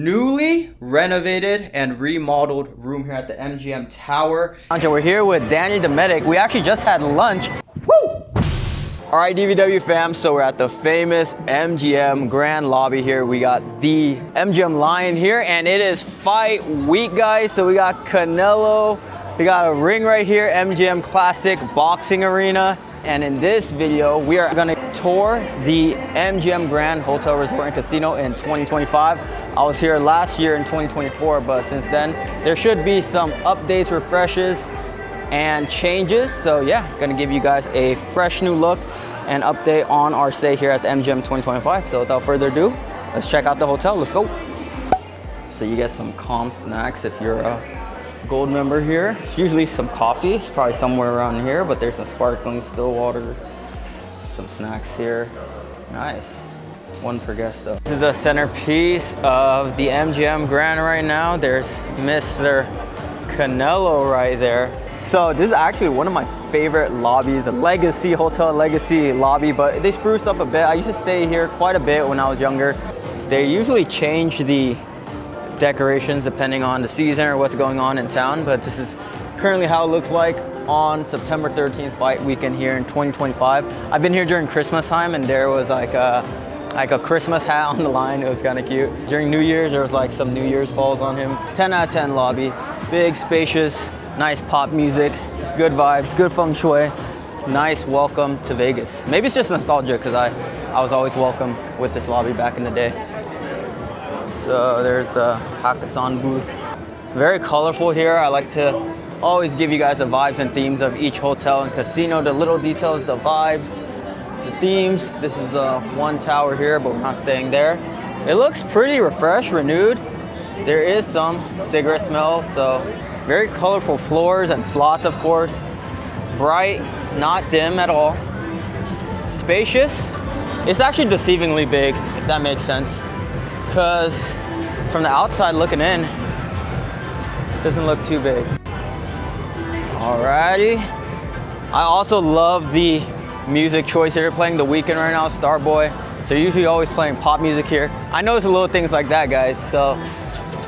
Newly renovated and remodeled room here at the MGM Tower. We're here with Danny the medic. We actually just had lunch. Woo! All right, DVW fam, so we're at the famous MGM Grand lobby here. We got the MGM Lion here, and it is fight week, guys. So we got Canelo, we got a ring right here, MGM Classic Boxing Arena. And in this video, we are gonna tour the MGM Grand Hotel Resort and Casino in 2025. I was here last year in 2024, but since then, there should be some updates, refreshes, and changes. So yeah, gonna give you guys a fresh new look and update on our stay here at the MGM 2025. So without further ado, let's check out the hotel, let's go. So you get some calm snacks if you're a gold member here. It's usually some coffee, it's probably somewhere around here, but there's some sparkling still water, some snacks here. Nice, one per guest though. This is the centerpiece of the MGM Grand right now. There's Mr. Canelo right there. So this is actually one of my favorite lobbies, a legacy hotel, legacy lobby, but they spruced up a bit. I used to stay here quite a bit when I was younger. They usually change the decorations depending on the season or what's going on in town, but this is currently how it looks like on September 13th fight weekend here in 2025. I've been here during Christmas time, and there was like a Christmas hat on the line. It was kind of cute. During New Year's, there was like some New Year's balls on him. 10 out of 10 lobby, big, spacious, nice pop music, good vibes, good feng shui, nice welcome to Vegas. Maybe it's just nostalgia because I was always welcome with this lobby back in the day. So there's the Hakkasan booth. Very colorful here. I like to always give you guys the vibes and themes of each hotel and casino, the little details, the vibes, the themes. This is the one tower here, but we're not staying there. It looks pretty refreshed, renewed. There is some cigarette smell, so very colorful floors and slots, of course. Bright, not dim at all. Spacious. It's actually deceivingly big, if that makes sense, because from the outside looking in, it doesn't look too big. Alrighty. I also love the music choice here. They're playing The Weeknd right now, Starboy. So usually always playing pop music here. I notice little things like that, guys. So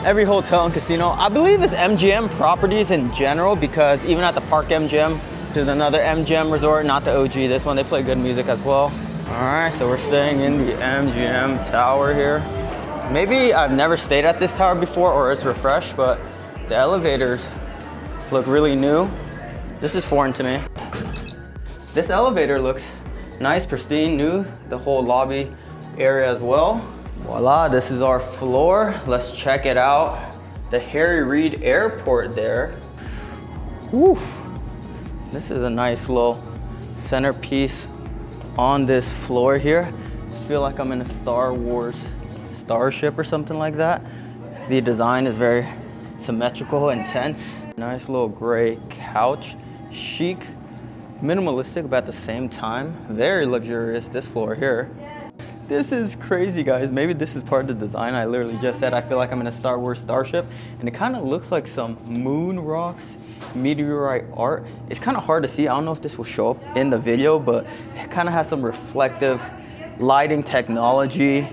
every hotel and casino, I believe it's MGM properties in general, because even at the Park MGM, there's another MGM resort, not the OG. This one, they play good music as well. Alright, so we're staying in the MGM Tower here. Maybe I've never stayed at this tower before, or it's refreshed, but the elevators look really new. This is foreign to me. This elevator looks nice, pristine, new. The whole lobby area as well. Voila, this is our floor. Let's check it out. The Harry Reid Airport there. Woof. This is a nice little centerpiece on this floor here. I feel like I'm in a Star Wars starship or something like that. The design is very symmetrical, intense. Nice little gray couch, chic, minimalistic, but at the same time, very luxurious, this floor here. This is crazy, guys. Maybe this is part of the design. I literally just said I feel like I'm in a Star Wars starship, and it kind of looks like some moon rocks, meteorite art. It's kind of hard to see. I don't know if this will show up in the video, but it kind of has some reflective lighting technology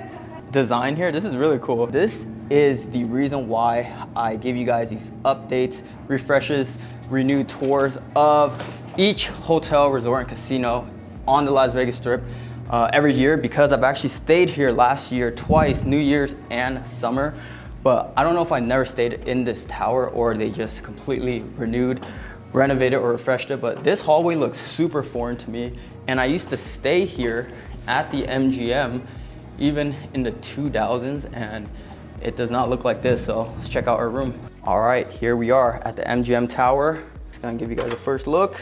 design here. This is really cool. This is the reason why I give you guys these updates, refreshes, renewed tours of each hotel, resort, and casino on the Las Vegas Strip every year, because I've actually stayed here last year twice, New Year's and summer. But I don't know if I never stayed in this tower or they just completely renewed, renovated, or refreshed it, but this hallway looks super foreign to me. And I used to stay here at the MGM even in the 2000s, and it does not look like this. So let's check out our room. All right, here we are at the MGM Tower. Just gonna give you guys a first look.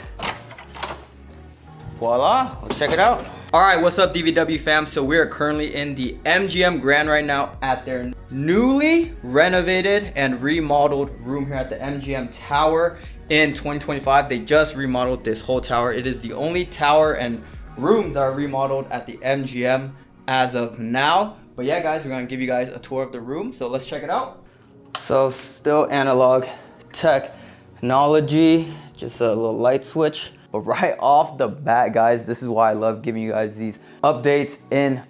Voila, let's check it out. All right, what's up, DVW fam? So we are currently in the MGM Grand right now at their newly renovated and remodeled room here at the MGM Tower in 2025. They just remodeled this whole tower. It is the only tower and rooms that are remodeled at the MGM as of now. But yeah, guys, we're gonna give you guys a tour of the room. So let's check it out. So still analog technology, just a little light switch. But right off the bat, guys, this is why I love giving you guys these updates in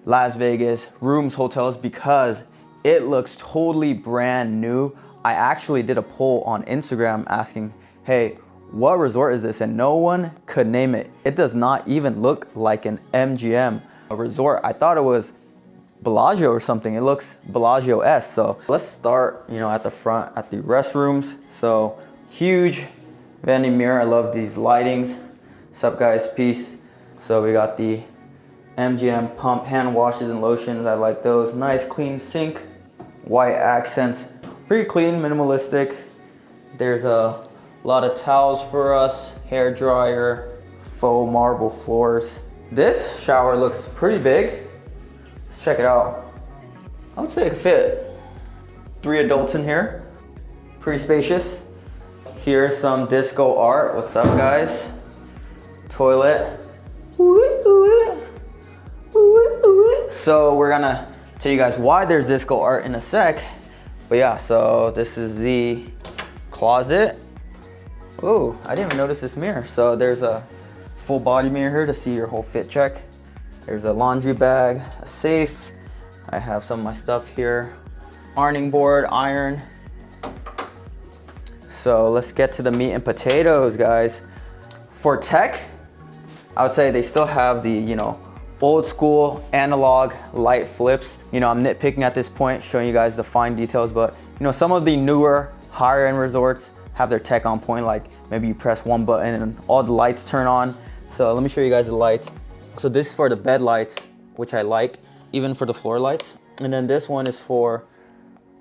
Las Vegas rooms, hotels, because It looks totally brand new. I actually did a poll on Instagram asking, hey, what resort is this? And no one could name it. It does not even look like an MGM resort. I thought it was Bellagio or something. It looks Bellagio-esque. So let's start, at the front at the restrooms. So huge vending mirror. I love these lightings. What's up, guys? Peace. So we got the MGM pump hand washes and lotions. I like those. Nice clean sink, white accents, pretty clean, minimalistic. There's a lot of towels for us, hair dryer, faux marble floors. This shower looks pretty big. Let's check it out. I would say it could fit 3 adults in here. Pretty spacious. Here's some disco art. What's up, guys? Toilet. So we're gonna tell you guys why there's disco art in a sec. But yeah, so this is the closet. Oh, I didn't even notice this mirror. So there's a full body mirror here to see your whole fit check. There's a laundry bag, a safe. I have some of my stuff here. Ironing board, iron. So let's get to the meat and potatoes, guys. For tech, I would say they still have the, old school analog light flips. I'm nitpicking at this point, showing you guys the fine details, but some of the newer higher end resorts have their tech on point, like maybe you press one button and all the lights turn on. So let me show you guys the lights. So this is for the bed lights, which I like, even for the floor lights. And then this one is for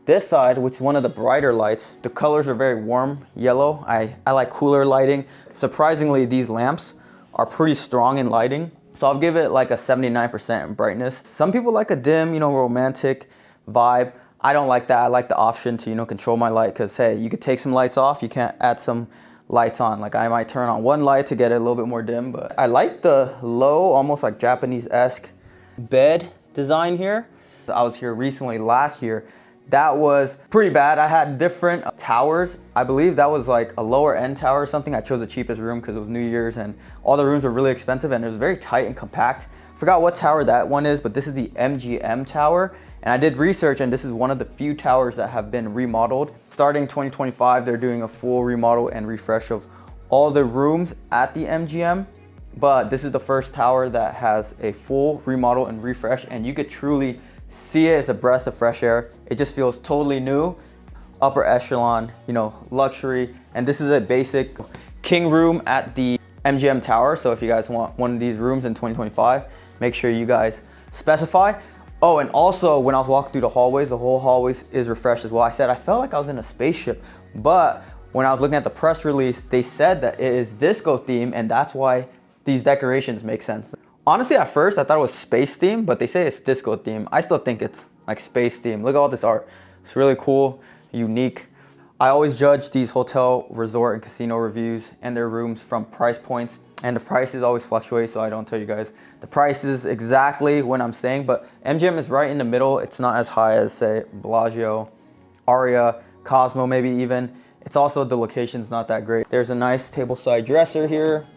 this side, which is one of the brighter lights. The colors are very warm yellow. I like cooler lighting. Surprisingly, these lamps are pretty strong in lighting. So I'll give it like a 79% in brightness. Some people like a dim, romantic vibe. I don't like that. I like the option to, control my light, because hey, you could take some lights off, you can't add some lights on. Like I might turn on one light to get it a little bit more dim, but I like the low, almost like Japanese-esque bed design here. I was here recently last year. That was pretty bad. I had different towers. I believe that was like a lower end tower or something. I chose the cheapest room because it was New Year's and all the rooms were really expensive and it was very tight and compact. Forgot what tower that one is, but this is the MGM Tower. And I did research and this is one of the few towers that have been remodeled. Starting 2025, they're doing a full remodel and refresh of all the rooms at the MGM. But this is the first tower that has a full remodel and refresh, and you could truly see it as a breath of fresh air. It just feels totally new. Upper echelon, luxury. And this is a basic king room at the MGM Tower. So if you guys want one of these rooms in 2025, make sure you guys specify. Oh, and also when I was walking through the hallways, the whole hallways is refreshed as well. I said I felt like I was in a spaceship, but when I was looking at the press release, they said that it is disco theme, and that's why these decorations make sense. Honestly, at first I thought it was space theme, but they say it's disco theme. I still think it's like space theme. Look at all this art. It's really cool, unique. I always judge these hotel, resort, and casino reviews and their rooms from price points, and the prices always fluctuate, so I don't tell you guys the prices exactly when I'm staying, but MGM is right in the middle. It's not as high as, say, Bellagio, Aria, Cosmo maybe even. It's also the location's not that great. There's a nice tableside dresser here.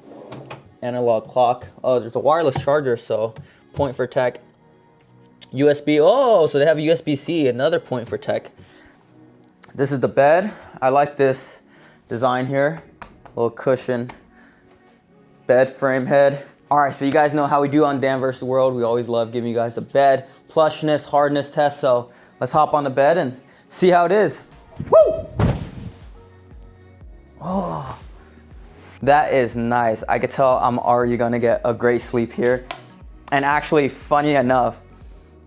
Analog clock. Oh, there's a wireless charger, so point for tech. USB. Oh, so they have USB-C, another point for tech. This is the bed. I like this design here. Little cushion. Bed frame head. All right, so you guys know how we do on Dan vs. World. We always love giving you guys the bed plushness, hardness test. So let's hop on the bed and see how it is. Woo! Oh. That is nice. I could tell I'm already gonna get a great sleep here. And actually, funny enough,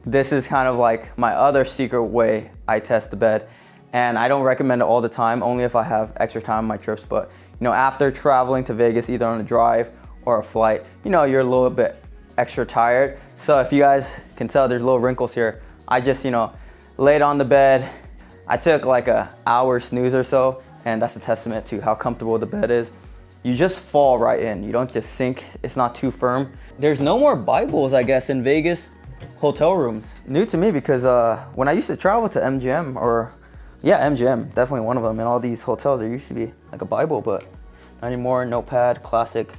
this is kind of like my other secret way I test the bed. And I don't recommend it all the time, only if I have extra time on my trips. But after traveling to Vegas, either on a drive or a flight, you're a little bit extra tired. So if you guys can tell, there's little wrinkles here. I just, laid on the bed. I took like an hour snooze or so, and that's a testament to how comfortable the bed is. You just fall right in. You don't just sink. It's not too firm. There's no more Bibles, I guess, in Vegas hotel rooms. New to me because when I used to travel to MGM, MGM, definitely one of them. In all these hotels, there used to be like a Bible, but not anymore. Notepad, classic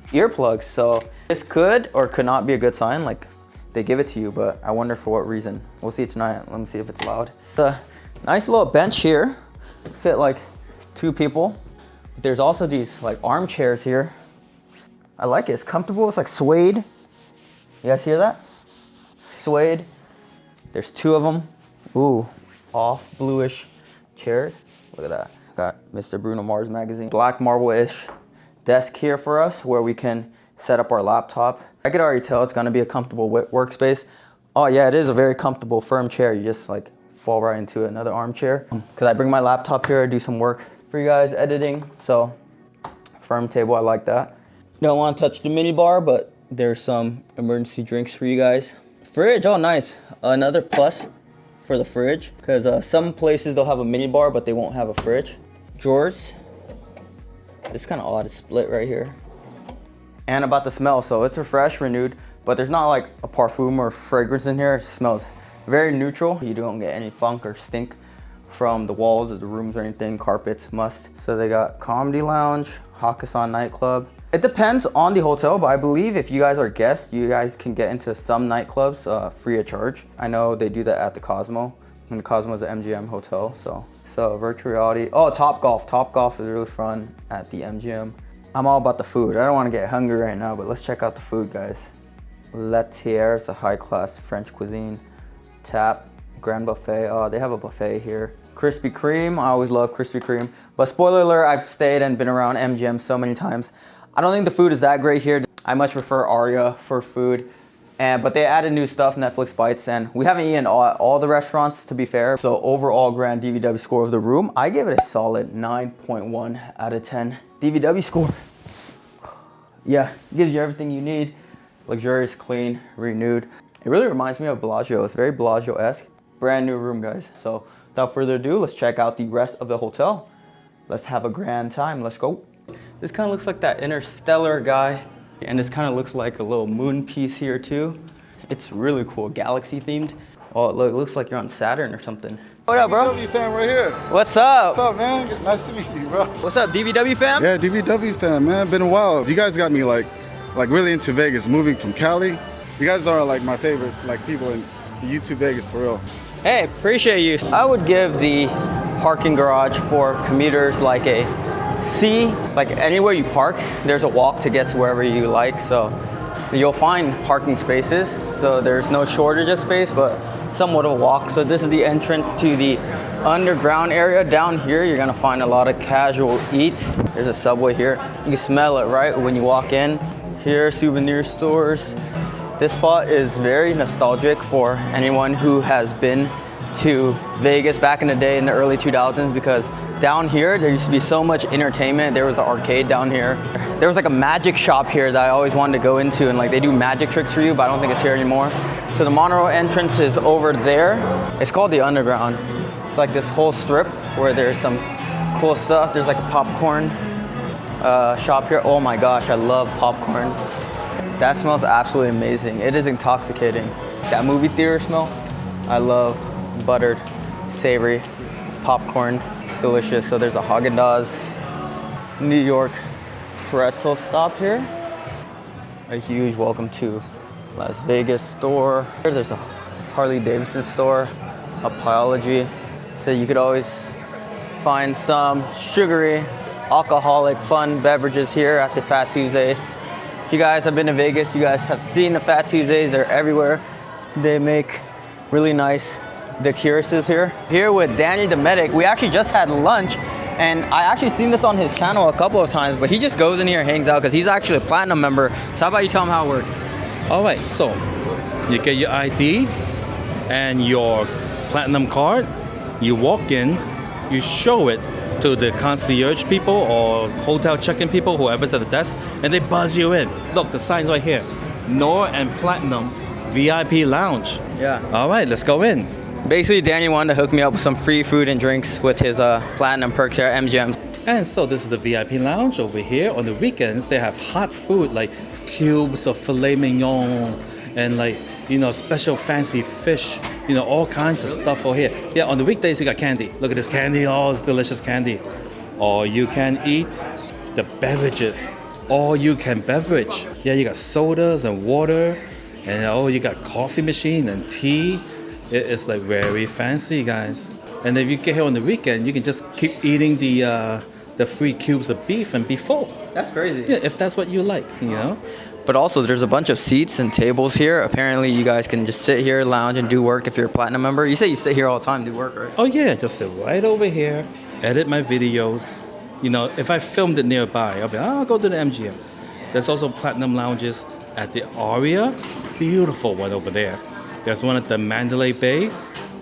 earplugs. So this could or could not be a good sign. Like they give it to you, but I wonder for what reason. We'll see tonight. Let me see if it's loud. The nice little bench here, fit like 2 people. There's also these like armchairs here. I like it, it's comfortable, it's like suede. You guys hear that? Suede. There's 2 of them. Ooh, off bluish chairs. Look at that. Got Mr. Bruno Mars magazine. Black marble-ish desk here for us where we can set up our laptop. I could already tell it's gonna be a comfortable workspace. Oh yeah, it is a very comfortable, firm chair. You just like fall right into another armchair. Cause I bring my laptop here, do some work for you guys, editing. So, firm table, I like that. Don't wanna touch the mini bar, but there's some emergency drinks for you guys. Fridge, oh nice. Another plus for the fridge, because some places they'll have a mini bar, but they won't have a fridge. Drawers. It's kind of odd, it's split right here. And about the smell, so it's refreshed, renewed, but there's not like a perfume or fragrance in here. It smells very neutral. You don't get any funk or stink from the walls or the rooms or anything. Carpets, must. So they got comedy lounge, Hakkasan nightclub. It depends on the hotel, but I believe if you guys are guests, you guys can get into some nightclubs free of charge. I know they do that at the Cosmo, and the Cosmo is an MGM hotel, so virtual reality. Oh, Top Golf. Top Golf is really fun at the MGM. I'm all about the food. I don't want to get hungry right now, but let's check out the food, guys. Laitière, it's a high-class French cuisine. Tap, Grand Buffet. Oh, they have a buffet here. Krispy Kreme. I always love Krispy Kreme. But spoiler alert, I've stayed and been around MGM so many times. I don't think the food is that great here. I much prefer Aria for food. But they added new stuff, Netflix bites, and we haven't eaten all the restaurants, to be fair. So overall grand DVW score of the room, I gave it a solid 9.1 out of 10. DVW score. Yeah, it gives you everything you need. Luxurious, clean, renewed. It really reminds me of Bellagio. It's very Bellagio-esque. Brand new room, guys. So without further ado, let's check out the rest of the hotel. Let's have a grand time. Let's go. This kind of looks like that Interstellar guy. And this kind of looks like a little moon piece here too. It's really cool, galaxy themed. Oh, look, it looks like you're on Saturn or something. What up, bro? DVW fam right here. What's up? What's up, man? Nice to meet you, bro. What's up, DVW fam? Yeah, DVW fam, man. Been a while. You guys got me like really into Vegas, moving from Cali. You guys are like my favorite people in YouTube Vegas for real. Hey, appreciate you. I would give the parking garage for commuters like a C. Like anywhere you park, there's a walk to get to wherever you like. So you'll find parking spaces. So there's no shortage of space, but somewhat of a walk. So this is the entrance to the underground area. Down here, you're gonna find a lot of casual eats. There's a Subway here. You can smell it right when you walk in. Here, souvenir stores. This spot is very nostalgic for anyone who has been to Vegas back in the day in the early 2000s, because down here there used to be so much entertainment. There was an arcade down here. There was like a magic shop here that I always wanted to go into, and like they do magic tricks for you, but I don't think it's here anymore. So the monorail entrance is over there. It's called the Underground. It's like this whole strip where there's some cool stuff. There's like a popcorn shop here. Oh my gosh, I love popcorn. That smells absolutely amazing. It is intoxicating. That movie theater smell, I love buttered, savory popcorn. It's delicious. So there's a Haagen-Dazs New York pretzel stop here. A huge welcome to Las Vegas store. There's a Harley Davidson store, Apology. So you could always find some sugary, alcoholic, fun beverages here at the Fat Tuesdays. If you guys have been to Vegas, you guys have seen the Fat Tuesdays. They're everywhere. They make really nice liqueuses here. Here with Danny the Medic, we actually just had lunch, and I actually seen this on his channel a couple of times, but he just goes in here and hangs out because he's actually a platinum member. So how about you tell him how it works? All right, so you get your ID and your platinum card. You walk in, you show it to the concierge people or hotel check-in people, whoever's at the desk, and they buzz you in. Look, the sign's right here. Noor and Platinum VIP Lounge. Yeah. All right, let's go in. Basically, Danny wanted to hook me up with some free food and drinks with his platinum perks here at MGM. And so this is the VIP Lounge over here. On the weekends, they have hot food like cubes of filet mignon and like, you know, special fancy fish, you know, all kinds of stuff over here. Yeah, on the weekdays, you got candy. Look at this candy, oh, it's delicious candy. Or you can eat the beverages, all you can beverage. Yeah, you got sodas and water. And oh, you got coffee machine and tea. It is like very fancy, guys. And if you get here on the weekend, you can just keep eating the free cubes of beef and be full. That's crazy. Yeah, if that's what you like, you know. But also, there's a bunch of seats and tables here. Apparently, you guys can just sit here, lounge, and do work if you're a platinum member. You say you sit here all the time, do work, right? Oh yeah, just sit right over here, edit my videos. You know, if I filmed it nearby, I'll be, I'll go to the MGM. There's also platinum lounges at the Aria, beautiful one over there. There's one at the Mandalay Bay,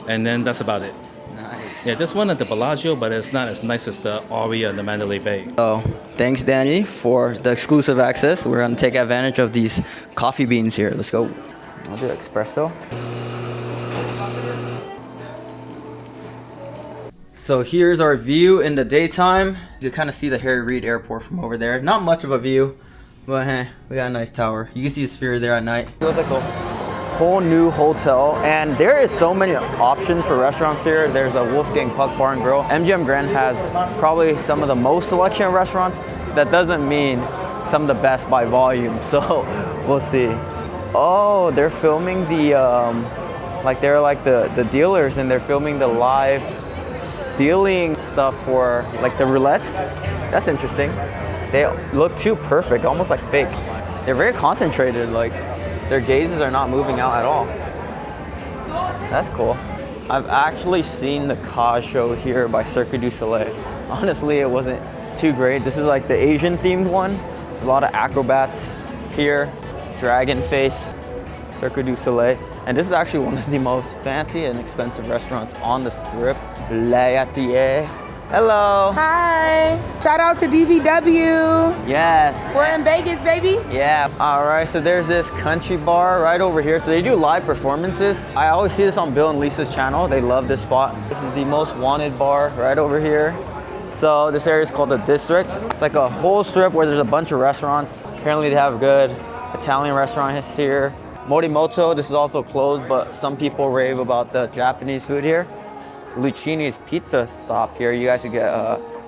and then that's about it. Nice. Yeah, there's one at the Bellagio, but it's not as nice as the Aria and the Mandalay Bay. So, thanks, Danny, for the exclusive access. We're gonna take advantage of these coffee beans here. Let's go. I'll do espresso. So here's our view in the daytime. You kind of see the Harry Reid Airport from over there. Not much of a view, but hey, we got a nice tower. You can see the Sphere there at night. Feels like a whole new hotel, and there is so many options for restaurants here. There's a Wolfgang Puck Bar and Grill. MGM Grand has probably some of the most selection of restaurants. That doesn't mean some of the best by volume, so we'll see. Oh, they're filming the, like they're like the dealers, and they're filming the live dealing stuff for like the roulettes. That's interesting. They look too perfect, almost like fake. They're very concentrated, like their gazes are not moving out at all. That's cool. I've actually seen the Ka show here by Cirque du Soleil. Honestly, it wasn't too great. This is like the Asian themed one. There's a lot of acrobats here. Dragon face, Cirque du Soleil. And this is actually one of the most fancy and expensive restaurants on the strip. Layatier. Hello. Hi. Shout out to DVW. Yes. We're in Vegas, baby. Yeah. All right. So there's this country bar right over here. So they do live performances. I always see this on Bill and Lisa's channel. They love this spot. This is the most wanted bar right over here. So this area is called the District. It's like a whole strip where there's a bunch of restaurants. Apparently they have a good Italian restaurant here. Morimoto, this is also closed, but some people rave about the Japanese food here. Lucchini's Pizza Stop here. You guys could get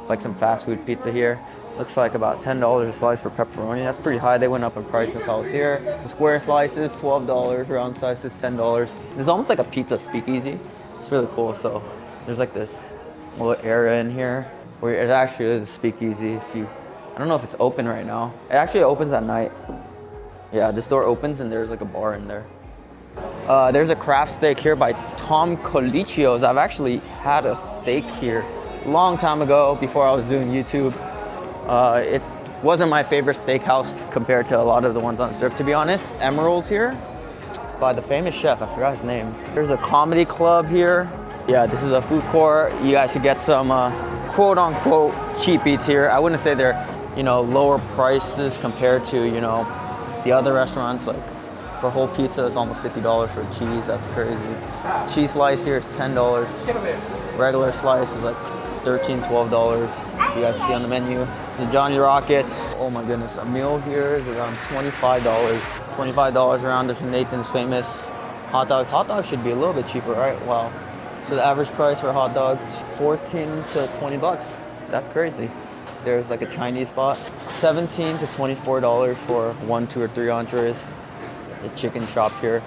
like some fast food pizza here. Looks like about $10 a slice for pepperoni. That's pretty high. They went up in price since I was here. The square slices, $12. Round slices, $10. It's almost like a pizza speakeasy. It's really cool. So there's like this little area in here where it actually is a speakeasy. I don't know if it's open right now. It actually opens at night. Yeah, this door opens and there's like a bar in there. There's a craft steak here by Tom Colicchio's. I've actually had a steak here a long time ago before I was doing YouTube. It wasn't my favorite steakhouse compared to a lot of the ones on the strip, to be honest. Emerald's here by the famous chef. I forgot his name. There's a comedy club here. Yeah, this is a food court. You guys could get some quote unquote cheap eats here. I wouldn't say they're, lower prices compared to, the other restaurants. Like for a whole pizza, it's almost $50 for cheese. That's crazy. Cheese slice here is $10. Regular slice is like $13, $12. You guys see on the menu. The Johnny Rockets. Oh my goodness, a meal here is around $25. $25 around. There's Nathan's famous hot dog. Hot dog should be a little bit cheaper, right? Wow. So the average price for a hot dog is 14 to 20 bucks. That's crazy. There's like a Chinese spot. $17 to $24 for 1, 2, or 3 entrees. The chicken shop here.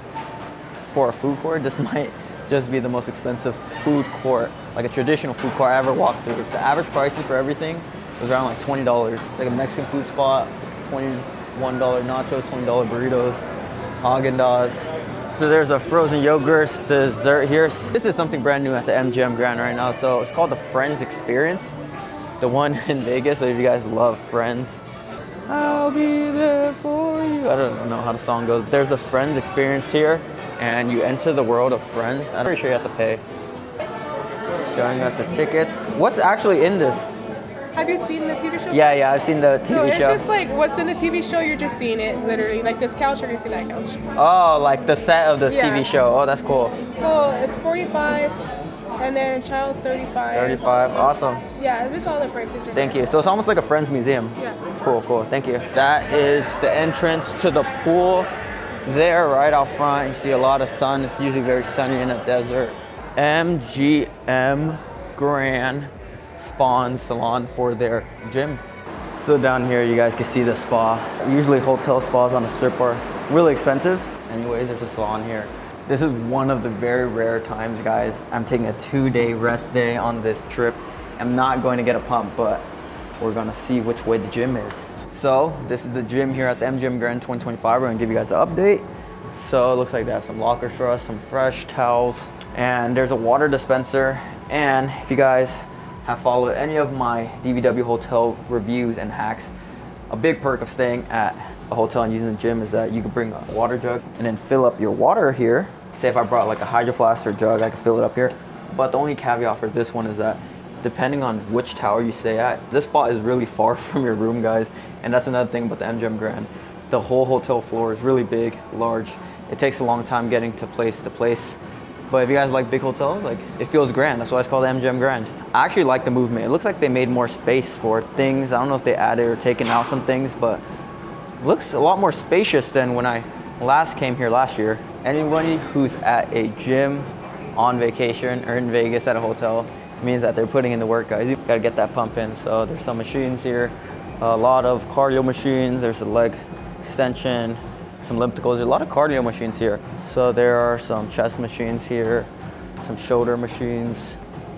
For a food court, this might just be the most expensive food court, like a traditional food court I ever walked through. The average prices for everything was around like $20. It's like a Mexican food spot, $21 nachos, $20 burritos, Haagen-Dazs. So there's a frozen yogurt dessert here. This is something brand new at the MGM Grand right now. So it's called the Friends Experience. The one in Vegas, so if you guys love Friends, I'll be there for you. I don't know how the song goes. There's a Friends Experience here, and you enter the world of Friends. I'm pretty sure you have to pay. Showing us the tickets. What's actually in this? Have you seen the TV show? Yeah, I've seen the TV So it's show. just like what's in the TV show, you're just seeing it, literally. Like this couch, you're gonna see that couch. Oh, like the set of the Yeah. TV show. Oh, that's cool. So it's 45, and then child's 35. 35, awesome. Yeah, this is all the prices. Thank you. So it's almost like a Friends museum. Yeah. Cool, thank you. That is the entrance to the pool there right out front. You see a lot of sun. It's usually very sunny in the desert. MGM Grand Spa and Salon for their gym. So down here you guys can see the spa. Usually hotel spas on the strip are really expensive. Anyways, there's a salon here. This is one of the very rare times, guys. I'm taking a 2-day rest day on this trip. I'm not going to get a pump, but we're gonna see which way the gym is. So this is the gym here at the MGM Grand 2025. We're gonna give you guys an update. So it looks like they have some lockers for us, some fresh towels, and there's a water dispenser. And if you guys have followed any of my DVW hotel reviews and hacks, a big perk of staying at a hotel and using the gym is that you can bring a water jug and then fill up your water here. Say if I brought like a Hydro Flask or jug, I could fill it up here. But the only caveat for this one is that depending on which tower you stay at, this spot is really far from your room, guys. And that's another thing about the MGM Grand. The whole hotel floor is really big, large. It takes a long time getting to place. But if you guys like big hotels, like it feels grand. That's why it's called MGM Grand. I actually like the movement. It looks like they made more space for things. I don't know if they added or taken out some things, but it looks a lot more spacious than when I last came here last year. Anybody who's at a gym on vacation or in Vegas at a hotel means that they're putting in the work, guys. You gotta get that pump in. So there's some machines here, a lot of cardio machines. There's a leg extension, some ellipticals. There's a lot of cardio machines here. So there are some chest machines here, some shoulder machines,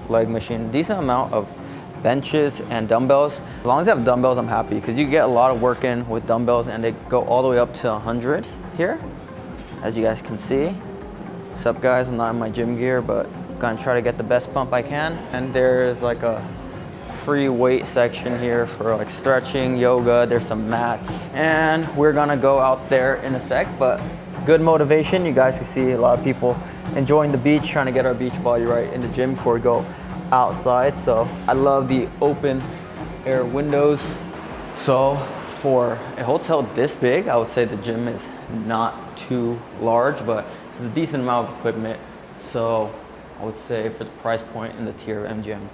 leg machine, decent amount of benches and dumbbells. As long as you have dumbbells, I'm happy because you get a lot of work in with dumbbells and they go all the way up to 100 here, as you guys can see. What's up, guys? I'm not in my gym gear, but I'm gonna try to get the best pump I can. And there's like a free weight section here for like stretching, yoga. There's some mats, and we're gonna go out there in a sec, but good motivation. You guys can see a lot of people enjoying the beach, trying to get our beach body right in the gym before we go outside. So I love the open air windows. So for a hotel this big, I would say the gym is not too large, but it's a decent amount of equipment. So I would say for the price point in the tier of MGM,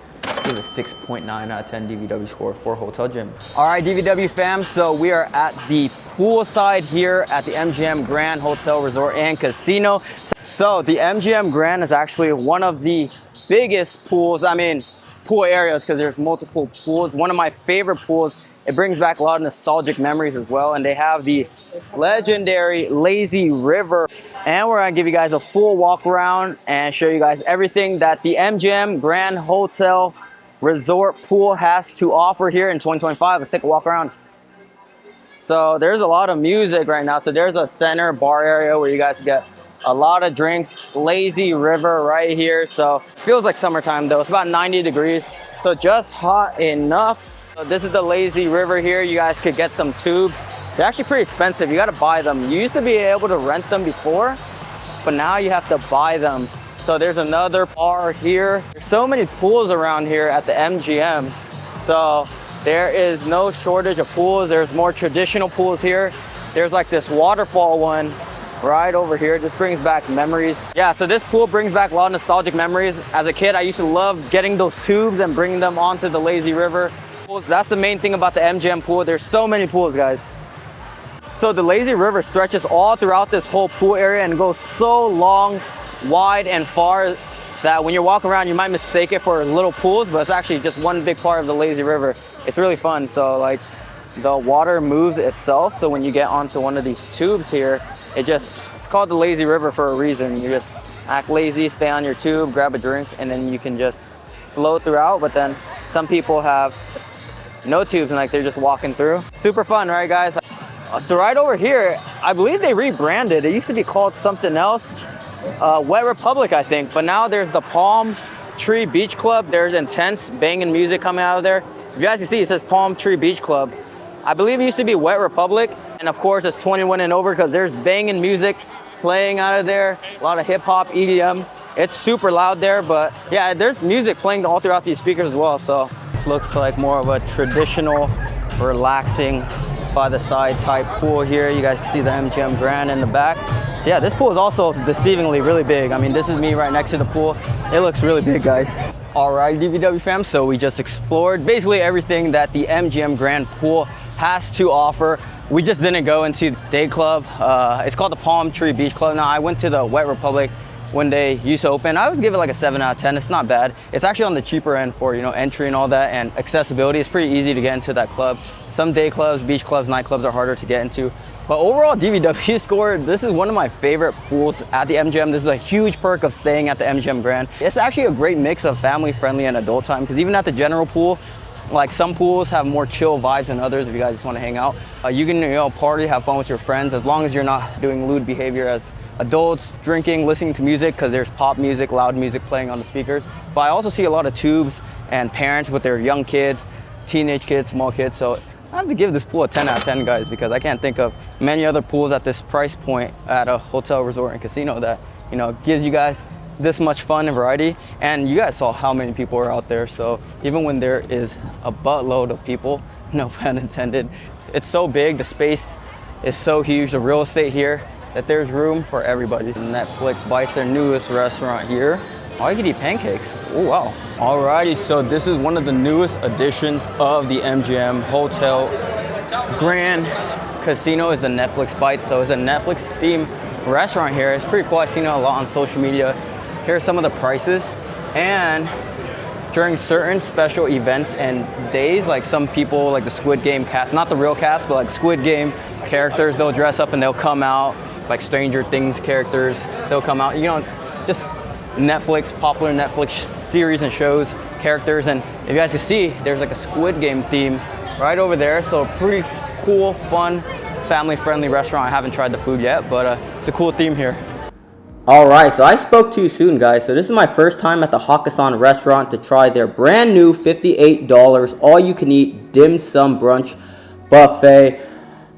give it a 6.9 out of 10 DVW score for hotel gym. All right, DVW fam, so we are at the poolside here at the MGM Grand Hotel Resort and Casino. So the MGM Grand is actually one of the biggest pools, pool areas, because there's multiple pools. One of my favorite pools. It brings back a lot of nostalgic memories as well. And they have the legendary lazy river. And we're gonna give you guys a full walk around and show you guys everything that the MGM Grand Hotel Resort pool has to offer here in 2025. Let's take a walk around. So there's a lot of music right now. So there's a center bar area where you guys get a lot of drinks. Lazy river right here. So it feels like summertime though. It's about 90 degrees. So just hot enough. So this is the lazy river here. You guys could get some tubes. They're actually pretty expensive. You got to buy them. You used to be able to rent them before, but now you have to buy them. So there's another bar here. There's so many pools around here at the MGM. So there is no shortage of pools. There's more traditional pools here. There's like this waterfall one right over here. This brings back memories. Yeah, so this pool brings back a lot of nostalgic memories. As a kid, I used to love getting those tubes and bringing them onto the lazy river. That's the main thing about the MGM pool. There's so many pools, guys. So the lazy river stretches all throughout this whole pool area and goes so long, wide, and far that when you're walking around, you might mistake it for little pools, but it's actually just one big part of the lazy river. It's really fun. So like the water moves itself. So when you get onto one of these tubes here, it's called the lazy river for a reason. You just act lazy, stay on your tube, grab a drink, and then you can just float throughout. But then some people have no tubes and like they're just walking through. Super fun, right, guys? So right over here, I believe they rebranded. It used to be called something else, Wet Republic, I think. But now there's the Palm Tree Beach Club. There's intense banging music coming out of there. If you guys can see, it says Palm Tree Beach Club. I believe it used to be Wet Republic. And of course, it's 21 and over because there's banging music playing out of there. A lot of hip hop, EDM. It's super loud there, but yeah, there's music playing all throughout these speakers as well. So this looks like more of a traditional, relaxing, by the side type pool here. You guys can see the MGM Grand in the back. So yeah, this pool is also deceivingly really big. I mean, this is me right next to the pool. It looks really big, guys. All right, DVW fam, so we just explored basically everything that the MGM Grand pool has to offer. We just didn't go into day club. It's called the Palm Tree Beach Club. Now I went to the Wet Republic. when they used to open. I would give it like a 7 out of 10. It's not bad. It's actually on the cheaper end for, you know, entry and all that, and accessibility. It's pretty easy to get into that club. Some day clubs, beach clubs, nightclubs are harder to get into. But overall DVW score, this is one of my favorite pools at the MGM. This is a huge perk of staying at the MGM Grand. It's actually a great mix of family friendly and adult time, because even at the general pool, like some pools have more chill vibes than others if you guys just want to hang out. You can, you know, party, have fun with your friends, as long as you're not doing lewd behavior as adults, drinking, listening to music, because there's pop music, loud music playing on the speakers. But I also see a lot of tubes and parents with their young kids, teenage kids, small kids. So I have to give this pool a 10 out of 10, guys, because I can't think of many other pools at this price point at a hotel, resort, and casino that, you know, gives you guys this much fun and variety. And you guys saw how many people are out there. So even when there is a buttload of people, no pun intended, it's so big, the space is so huge, the real estate here, that there's room for everybody. Netflix Bites, their newest restaurant here. Oh, you can eat pancakes. Oh, wow. Alrighty, so this is one of the newest additions of the MGM Hotel Grand Casino. Is the Netflix Bites. So it's a Netflix themed restaurant here. It's pretty cool. I've seen it a lot on social media. Here are some of the prices. And during certain special events and days, like some people, like the Squid Game cast, not the real cast, but like Squid Game characters, they'll dress up and they'll come out, like Stranger Things characters, they'll come out, you know, just Netflix, popular Netflix series and shows, characters. And if you guys can see, there's like a Squid Game theme right over there. So pretty cool, fun, family-friendly restaurant. I haven't tried the food yet, but it's a cool theme here. All right, so I spoke too soon, guys. So this is my first time at the Hakkasan restaurant to try their brand new $58 all-you-can-eat dim sum brunch buffet.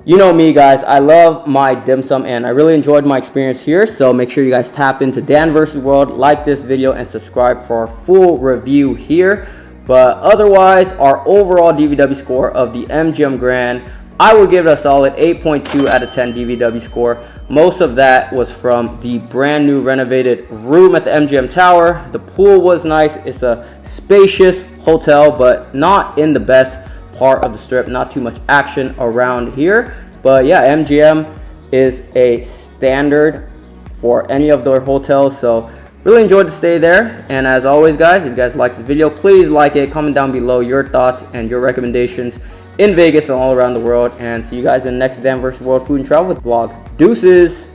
You know me, guys, I love my dim sum, and I really enjoyed my experience here. So make sure you guys tap into Dan vs. World, like this video, and subscribe for our full review here. But otherwise, our overall DVW score of the MGM Grand, I would give it a solid 8.2 out of 10 DVW score. Most of that was from the brand new renovated room at the MGM Tower. The pool was nice. It's a spacious hotel, but not in the best part of the strip. Not too much action around here. But yeah, MGM is a standard for any of their hotels. So really enjoyed the stay there. And as always, guys, if you guys liked this video, please like it. Comment down below your thoughts and your recommendations in Vegas and all around the world. And see you guys in the next Dan vs. World Food and Travel vlog. Deuces!